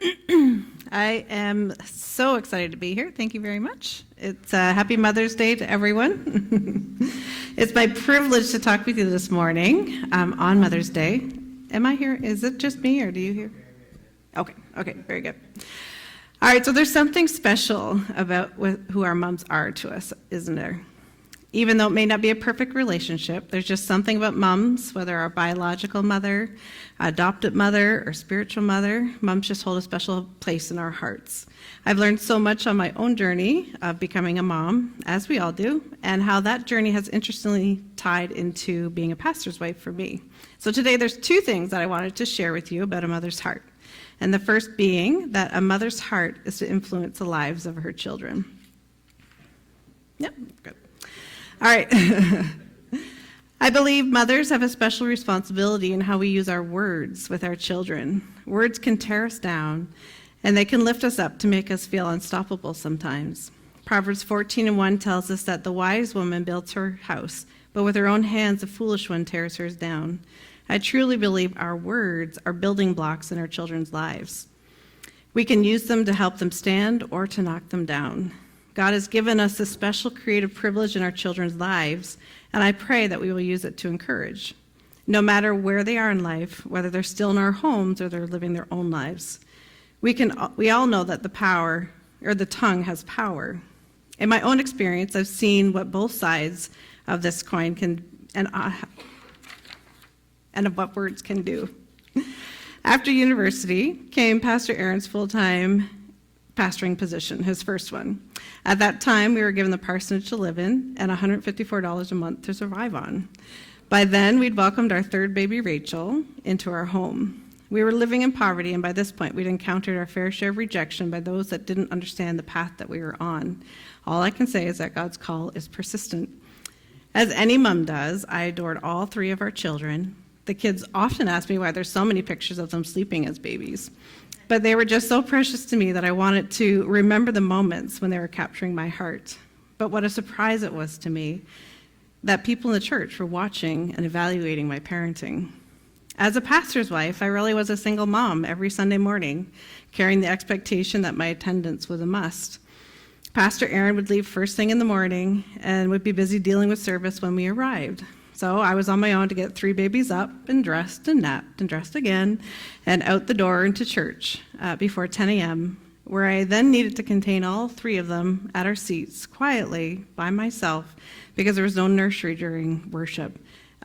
right. I am so excited to be here. Thank you very much. It's Happy Mother's Day to everyone. It's my privilege to talk with you this morning on Mother's Day. Am I here? Is it just me, or do you hear? Okay, very good. All right, so there's something special about who our moms are to us, isn't there? Even though it may not be a perfect relationship, there's just something about moms, whether our biological mother, adopted mother, or spiritual mother, moms just hold a special place in our hearts. I've learned so much on my own journey of becoming a mom, as we all do, and how that journey has interestingly tied into being a pastor's wife for me. So today there's two things that I wanted to share with you about a mother's heart. And the first being that a mother's heart is to influence the lives of her children. Yep, good. All right. I believe mothers have a special responsibility in how we use our words with our children. Words can tear us down, and they can lift us up to make us feel unstoppable sometimes. Proverbs 14:1 tells us that the wise woman builds her house, but with her own hands the foolish one tears hers down. I truly believe our words are building blocks in our children's lives. We can use them to help them stand or to knock them down. God has given us a special creative privilege in our children's lives, and I pray that we will use it to encourage. No matter where they are in life, whether they're still in our homes or they're living their own lives, we all know that the tongue has power. In my own experience, I've seen what both sides of this coin can and of what words can do. After university came Pastor Aaron's full-time pastoring position, his first one. At that time, we were given the parsonage to live in and $154 a month to survive on. By then, we'd welcomed our third baby, Rachel, into our home. We were living in poverty, and by this point, we'd encountered our fair share of rejection by those that didn't understand the path that we were on. All I can say is that God's call is persistent. As any mom does, I adored all three of our children. The kids often ask me why there's so many pictures of them sleeping as babies. But they were just so precious to me that I wanted to remember the moments when they were capturing my heart. But what a surprise it was to me that people in the church were watching and evaluating my parenting. As a pastor's wife, I really was a single mom every Sunday morning, carrying the expectation that my attendance was a must. Pastor Aaron would leave first thing in the morning and would be busy dealing with service when we arrived. So I was on my own to get three babies up and dressed and napped and dressed again and out the door into church before 10 a.m., where I then needed to contain all three of them at our seats quietly by myself because there was no nursery during worship,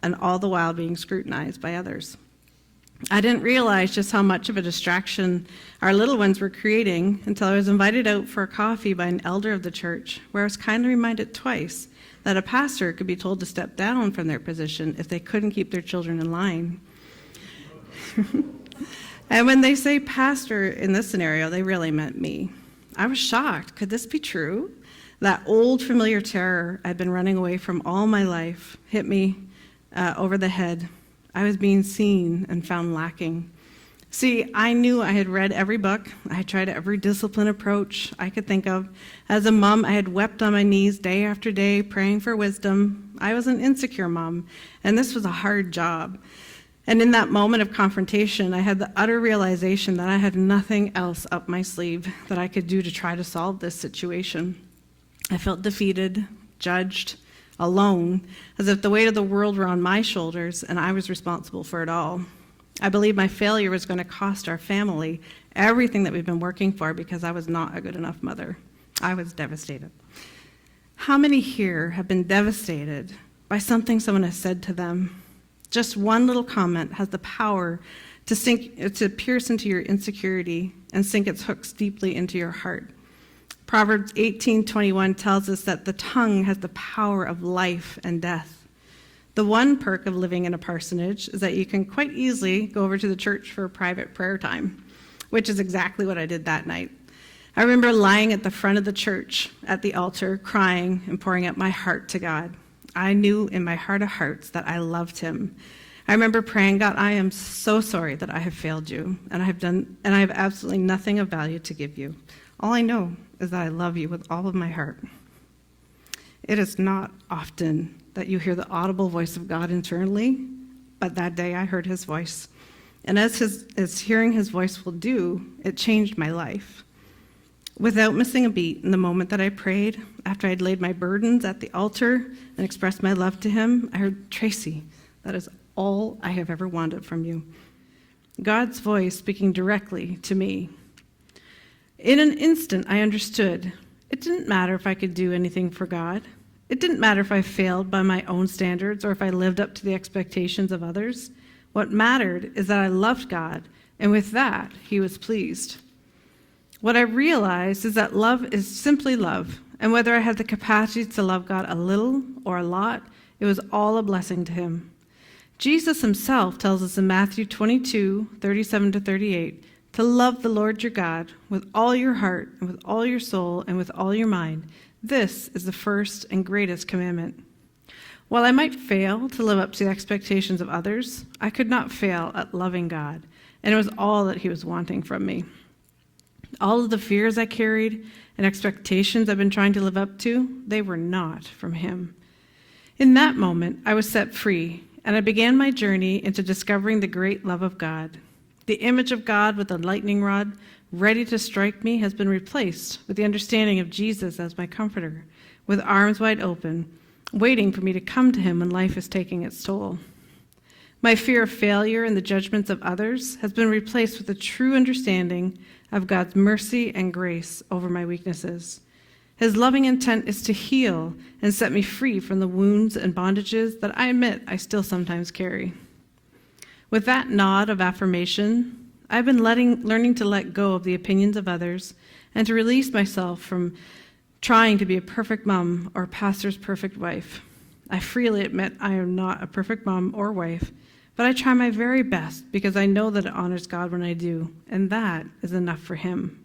and all the while being scrutinized by others. I didn't realize just how much of a distraction our little ones were creating until I was invited out for a coffee by an elder of the church, where I was kindly reminded twice that a pastor could be told to step down from their position if they couldn't keep their children in line. And when they say pastor in this scenario, they really meant me. I was shocked. Could this be true? That old familiar terror I'd been running away from all my life hit me over the head. I was being seen and found lacking. See, I knew I had read every book. I had tried every discipline approach I could think of. As a mom, I had wept on my knees day after day, praying for wisdom. I was an insecure mom, and this was a hard job. And in that moment of confrontation, I had the utter realization that I had nothing else up my sleeve that I could do to try to solve this situation. I felt defeated, judged, alone, as if the weight of the world were on my shoulders and I was responsible for it all. I believed my failure was going to cost our family everything that we've been working for because I was not a good enough mother. I was devastated. How many here have been devastated by something someone has said to them? Just one little comment has the power to pierce into your insecurity and sink its hooks deeply into your heart. Proverbs 18:21 tells us that the tongue has the power of life and death. The one perk of living in a parsonage is that you can quite easily go over to the church for a private prayer time, which is exactly what I did that night. I remember lying at the front of the church at the altar, crying and pouring out my heart to God. I knew in my heart of hearts that I loved him. I remember praying, God, I am so sorry that I have failed you, and I have absolutely nothing of value to give you. All I know is that I love you with all of my heart. It is not often that you hear the audible voice of God internally, but that day I heard his voice. And as hearing his voice will do, it changed my life. Without missing a beat, in the moment that I prayed, after I'd laid my burdens at the altar and expressed my love to him, I heard, "Tracy, that is all I have ever wanted from you." God's voice speaking directly to me. In an instant, I understood. It didn't matter if I could do anything for God. It didn't matter if I failed by my own standards or if I lived up to the expectations of others. What mattered is that I loved God, and with that, he was pleased. What I realized is that love is simply love, and whether I had the capacity to love God a little or a lot, it was all a blessing to him. Jesus himself tells us in Matthew 22:37-38, to love the Lord your God with all your heart and with all your soul and with all your mind. This is the first and greatest commandment. While I might fail to live up to the expectations of others, I could not fail at loving God, and it was all that he was wanting from me. All of the fears I carried and expectations I've been trying to live up to, they were not from him. In that moment, I was set free, and I began my journey into discovering the great love of God. The image of God with a lightning rod ready to strike me has been replaced with the understanding of Jesus as my comforter, with arms wide open, waiting for me to come to him when life is taking its toll. My fear of failure and the judgments of others has been replaced with a true understanding of God's mercy and grace over my weaknesses. His loving intent is to heal and set me free from the wounds and bondages that I admit I still sometimes carry. With that nod of affirmation, I've been learning to let go of the opinions of others and to release myself from trying to be a perfect mom or a pastor's perfect wife. I freely admit I am not a perfect mom or wife, but I try my very best because I know that it honors God when I do, and that is enough for him.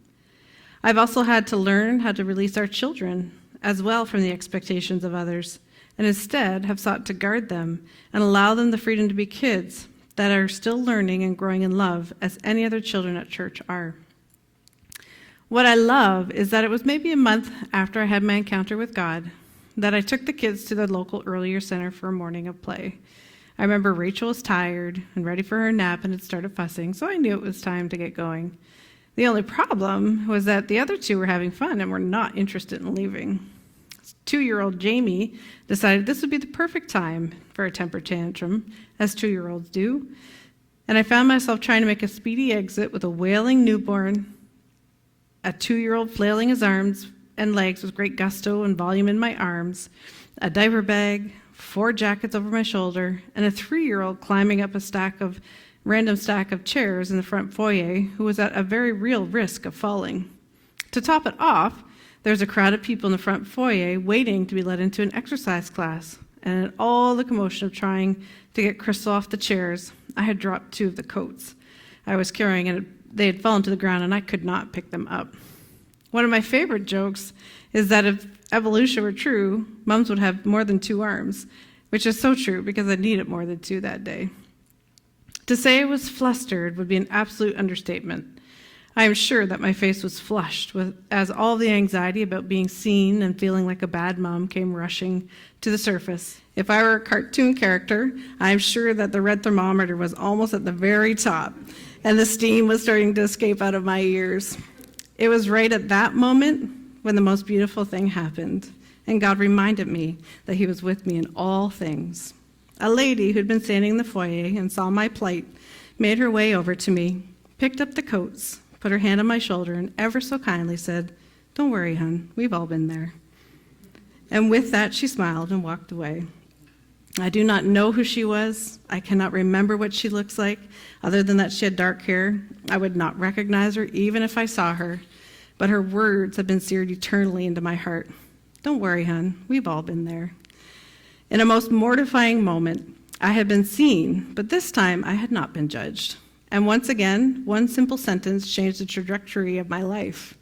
I've also had to learn how to release our children as well from the expectations of others, and instead have sought to guard them and allow them the freedom to be kids that are still learning and growing in love as any other children at church are. What I love is that it was maybe a month after I had my encounter with God that I took the kids to the local earlier center for a morning of play. I remember Rachel was tired and ready for her nap and had started fussing, so I knew it was time to get going. The only problem was that the other two were having fun and were not interested in leaving. 2-year-old Jamie decided this would be the perfect time for a temper tantrum, as 2-year-olds do, and I found myself trying to make a speedy exit with a wailing newborn, a 2-year-old flailing his arms and legs with great gusto and volume in my arms, a diaper bag, 4 jackets over my shoulder, and a 3-year-old climbing up a random stack of chairs in the front foyer who was at a very real risk of falling. To top it off, there's a crowd of people in the front foyer waiting to be let into an exercise class, and in all the commotion of trying to get Crystal off the chairs, I had dropped 2 of the coats I was carrying, and they had fallen to the ground, and I could not pick them up. One of my favorite jokes is that if evolution were true, moms would have more than 2 arms, which is so true because I needed more than 2 that day. To say I was flustered would be an absolute understatement. I am sure that my face was flushed as all the anxiety about being seen and feeling like a bad mom came rushing to the surface. If I were a cartoon character, I am sure that the red thermometer was almost at the very top, and the steam was starting to escape out of my ears. It was right at that moment when the most beautiful thing happened, and God reminded me that he was with me in all things. A lady who'd been standing in the foyer and saw my plight made her way over to me, picked up the coats, put her hand on my shoulder, and ever so kindly said, "Don't worry, hon, we've all been there." And with that, she smiled and walked away. I do not know who she was. I cannot remember what she looks like, other than that she had dark hair. I would not recognize her even if I saw her, but her words have been seared eternally into my heart. Don't worry, hon, we've all been there. In a most mortifying moment, I had been seen, but this time I had not been judged. And once again, one simple sentence changed the trajectory of my life.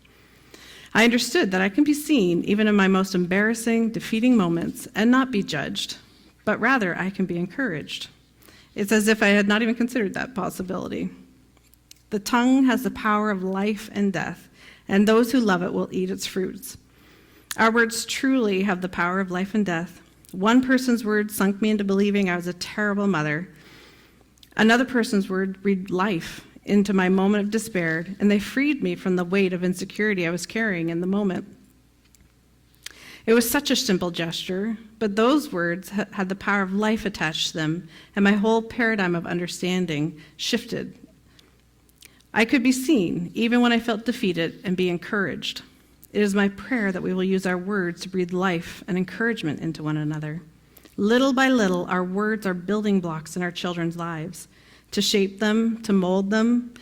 I understood that I can be seen even in my most embarrassing, defeating moments and not be judged, but rather I can be encouraged. It's as if I had not even considered that possibility. The tongue has the power of life and death, and those who love it will eat its fruits. Our words truly have the power of life and death. One person's words sunk me into believing I was a terrible mother. Another person's word breathed life into my moment of despair, and they freed me from the weight of insecurity I was carrying in the moment. It was such a simple gesture, but those words had the power of life attached to them, and my whole paradigm of understanding shifted. I could be seen, even when I felt defeated, and be encouraged. It is my prayer that we will use our words to breathe life and encouragement into one another. Little by little, our words are building blocks in our children's lives, to shape them, to mold them,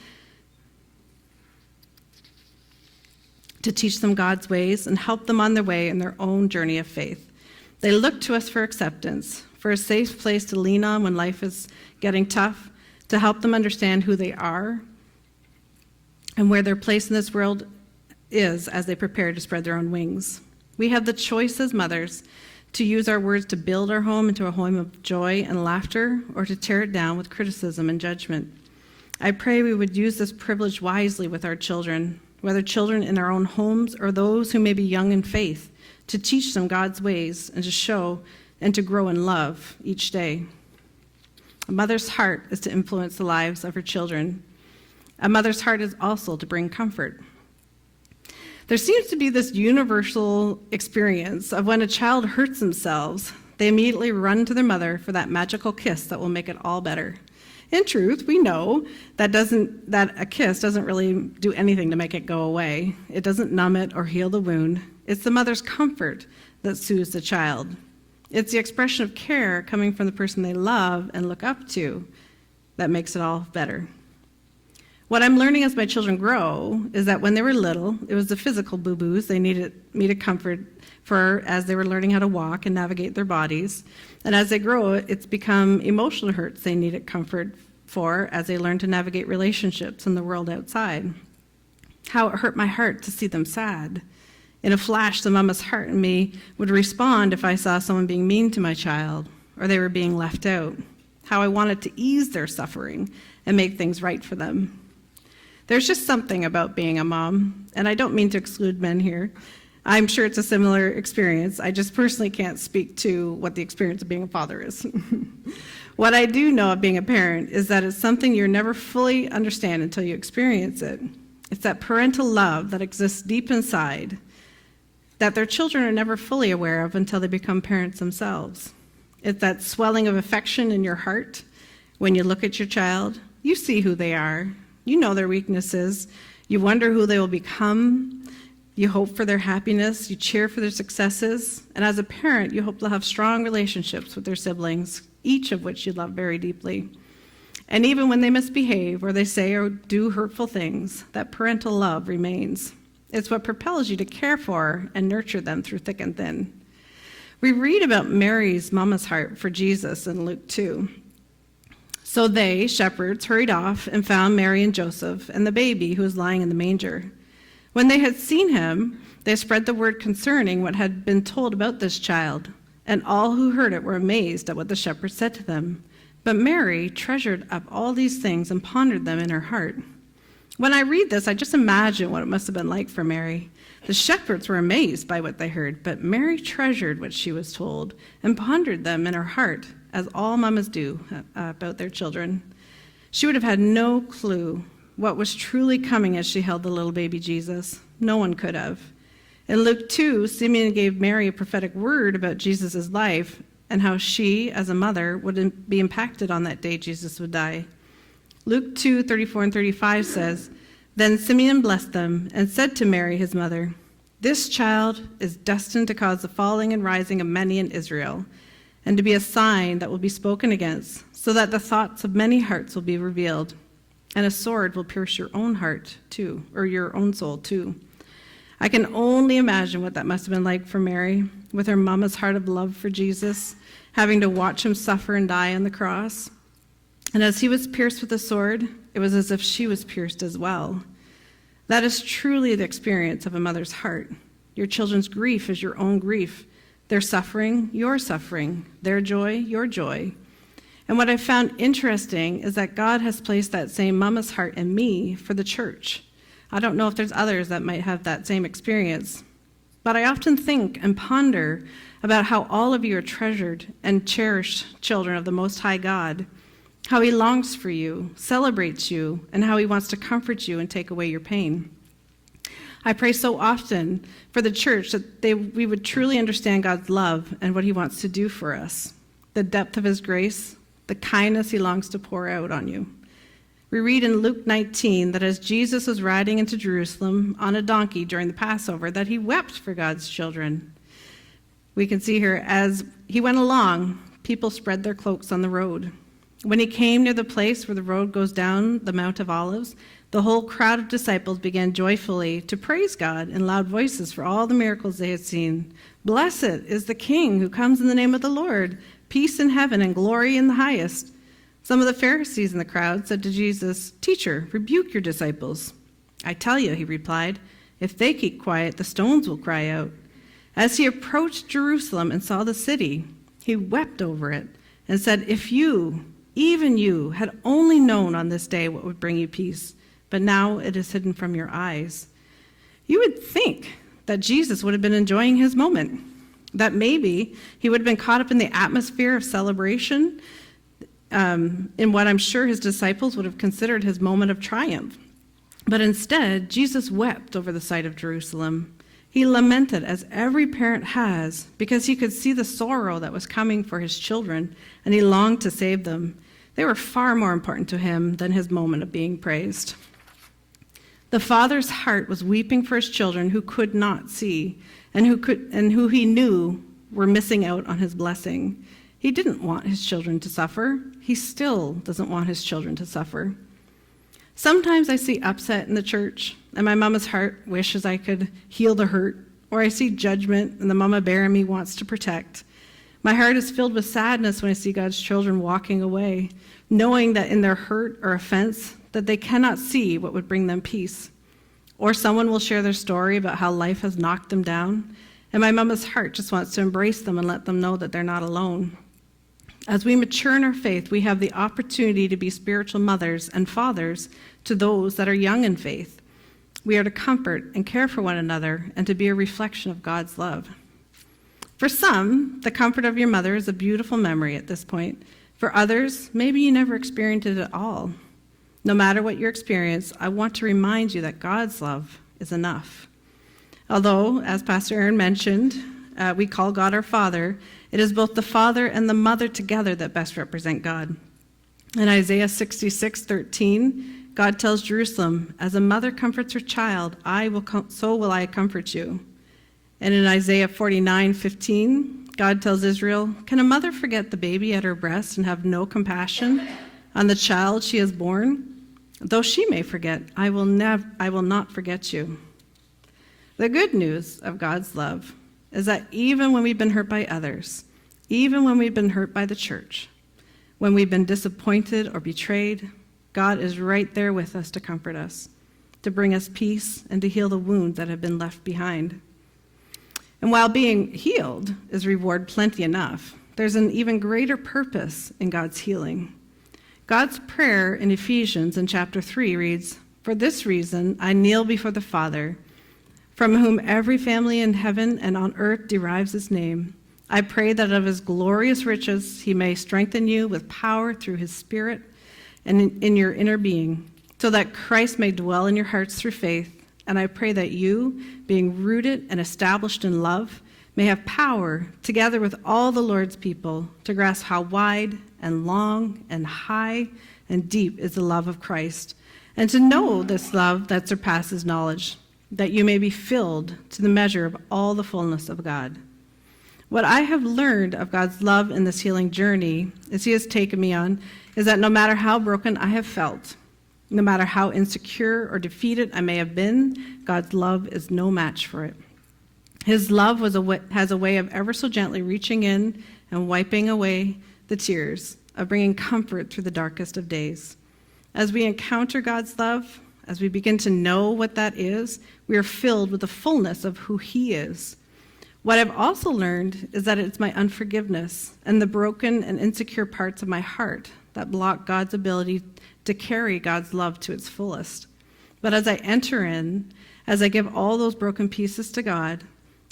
to teach them God's ways and help them on their way in their own journey of faith. They look to us for acceptance, for a safe place to lean on when life is getting tough, to help them understand who they are and where their place in this world is as they prepare to spread their own wings. We have the choice as mothers to use our words to build our home into a home of joy and laughter, or to tear it down with criticism and judgment. I pray we would use this privilege wisely with our children, whether children in our own homes or those who may be young in faith, to teach them God's ways and to show and to grow in love each day. A mother's heart is to influence the lives of her children. A mother's heart is also to bring comfort. There seems to be this universal experience of when a child hurts themselves, they immediately run to their mother for that magical kiss that will make it all better. In truth, we know that a kiss doesn't really do anything to make it go away. It doesn't numb it or heal the wound. It's the mother's comfort that soothes the child. It's the expression of care coming from the person they love and look up to that makes it all better. What I'm learning as my children grow is that when they were little, it was the physical boo-boos they needed me to comfort for as they were learning how to walk and navigate their bodies. And as they grow, it's become emotional hurts they needed comfort for as they learn to navigate relationships in the world outside. How it hurt my heart to see them sad. In a flash, the mama's heart in me would respond if I saw someone being mean to my child or they were being left out. How I wanted to ease their suffering and make things right for them. There's just something about being a mom, and I don't mean to exclude men here. I'm sure it's a similar experience. I just personally can't speak to what the experience of being a father is. What I do know of being a parent is that it's something you never fully understand until you experience it. It's that parental love that exists deep inside that their children are never fully aware of until they become parents themselves. It's that swelling of affection in your heart when you look at your child. You see who they are. You know their weaknesses. You wonder who they will become. You hope for their happiness. You cheer for their successes. And as a parent, you hope they'll have strong relationships with their siblings, each of which you love very deeply. And even when they misbehave or they say or do hurtful things, that parental love remains. It's what propels you to care for and nurture them through thick and thin. We read about Mary's mama's heart for Jesus in Luke 2. So they, shepherds, hurried off and found Mary and Joseph and the baby who was lying in the manger. When they had seen him, they spread the word concerning what had been told about this child, and all who heard it were amazed at what the shepherds said to them. But Mary treasured up all these things and pondered them in her heart. When I read this, I just imagine what it must have been like for Mary. The shepherds were amazed by what they heard, but Mary treasured what she was told and pondered them in her heart, as all mamas do about their children. She would have had no clue what was truly coming as she held the little baby Jesus. No one could have. In Luke 2, Simeon gave Mary a prophetic word about Jesus' life and how she, as a mother, would be impacted on that day Jesus would die. Luke 2:34 and 35 says, Then Simeon blessed them and said to Mary, his mother, This child is destined to cause the falling and rising of many in Israel, and to be a sign that will be spoken against, so that the thoughts of many hearts will be revealed, and a sword will pierce your own heart too, or your own soul too. I can only imagine what that must have been like for Mary, with her mama's heart of love for Jesus, having to watch him suffer and die on the cross. And as he was pierced with a sword, it was as if she was pierced as well. That is truly the experience of a mother's heart. Your children's grief is your own grief. Their suffering, your suffering. Their joy, your joy. And what I found interesting is that God has placed that same mama's heart in me for the church. I don't know if there's others that might have that same experience, but I often think and ponder about how all of you are treasured and cherished children of the Most High God. how he longs for you, celebrates you, and how he wants to comfort you and take away your pain. I pray so often for the church that we would truly understand God's love and what he wants to do for us, the depth of his grace, the kindness he longs to pour out on you. We read in Luke 19 that as Jesus was riding into Jerusalem on a donkey during the Passover, that he wept for God's children. We can see here, as he went along, people spread their cloaks on the road. When he came near the place where the road goes down the Mount of Olives, the whole crowd of disciples began joyfully to praise God in loud voices for all the miracles they had seen. Blessed is the King who comes in the name of the Lord, peace in heaven and glory in the highest. Some of the Pharisees in the crowd said to Jesus, "Teacher, rebuke your disciples." "I tell you," he replied, "if they keep quiet, the stones will cry out." As he approached Jerusalem and saw the city, he wept over it and said, "If you, even you, had only known on this day what would bring you peace, but now it is hidden from your eyes." You would think that Jesus would have been enjoying his moment, that maybe he would have been caught up in the atmosphere of celebration, in what I'm sure his disciples would have considered his moment of triumph. But instead, Jesus wept over the sight of Jerusalem. He lamented, as every parent has, because he could see the sorrow that was coming for his children, and he longed to save them. They were far more important to him than his moment of being praised. The Father's heart was weeping for his children who could not see, and who he knew were missing out on his blessing. He didn't want his children to suffer. He still doesn't want his children to suffer. Sometimes I see upset in the church, and my mama's heart wishes I could heal the hurt, or I see judgment, and the mama bear in me wants to protect. My heart is filled with sadness when I see God's children walking away, knowing that in their hurt or offense, that they cannot see what would bring them peace. Or someone will share their story about how life has knocked them down, and my mama's heart just wants to embrace them and let them know that they're not alone. As we mature in our faith, we have the opportunity to be spiritual mothers and fathers to those that are young in faith. We are to comfort and care for one another and to be a reflection of God's love. For some, the comfort of your mother is a beautiful memory at this point. For others, maybe you never experienced it at all. No matter what your experience, I want to remind you that God's love is enough. Although, as Pastor Aaron mentioned, we call God our Father, it is both the father and the mother together that best represent God. In Isaiah 66:13, God tells Jerusalem, "As a mother comforts her child, so will I comfort you." And in Isaiah 49:15, God tells Israel, "Can a mother forget the baby at her breast and have no compassion on the child she has born? Though she may forget, I will not forget you." The good news of God's love is that even when we've been hurt by others, even when we've been hurt by the church, when we've been disappointed or betrayed, God is right there with us to comfort us, to bring us peace, and to heal the wounds that have been left behind. And while being healed is reward plenty enough, there's an even greater purpose in God's healing. God's prayer in Ephesians in chapter 3 reads, "For this reason I kneel before the Father, from whom every family in heaven and on earth derives its name. I pray that of his glorious riches he may strengthen you with power through his Spirit and in your inner being, so that Christ may dwell in your hearts through faith. And I pray that you, being rooted and established in love, may have power, together with all the Lord's people, to grasp how wide and long and high and deep is the love of Christ, and to know this love that surpasses knowledge, that you may be filled to the measure of all the fullness of God." What I have learned of God's love in this healing journey, as he has taken me on, is that no matter how broken I have felt, no matter how insecure or defeated I may have been, God's love is no match for it. His love has a way of ever so gently reaching in and wiping away the tears, of bringing comfort through the darkest of days. As we encounter God's love, as we begin to know what that is, we are filled with the fullness of who he is. What I've also learned is that it's my unforgiveness and the broken and insecure parts of my heart that block God's ability to carry God's love to its fullest. But as I enter in, as I give all those broken pieces to God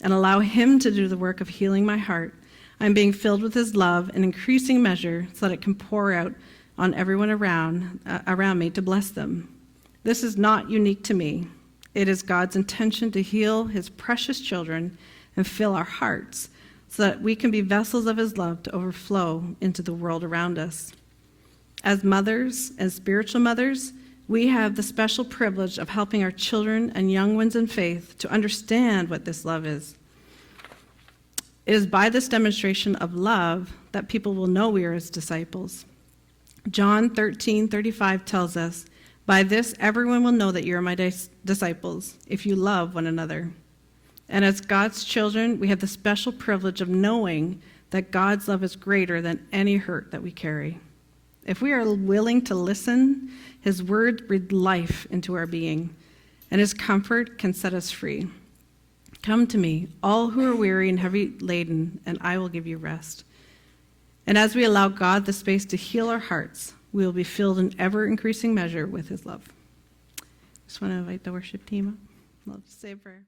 and allow him to do the work of healing my heart, I'm being filled with his love in increasing measure so that it can pour out on everyone around me to bless them. This is not unique to me. It is God's intention to heal his precious children and fill our hearts so that we can be vessels of his love to overflow into the world around us. As mothers and spiritual mothers, we have the special privilege of helping our children and young ones in faith to understand what this love is. It is by this demonstration of love that people will know we are his disciples. John 13:35 tells us, "By this everyone will know that you are my disciples, if you love one another." And as God's children, we have the special privilege of knowing that God's love is greater than any hurt that we carry. If we are willing to listen, his word breathes life into our being, and his comfort can set us free. Come to me, all who are weary and heavy laden, and I will give you rest. And as we allow God the space to heal our hearts, we will be filled in ever-increasing measure with his love. Just want to invite the worship team up. I'll just say a prayer.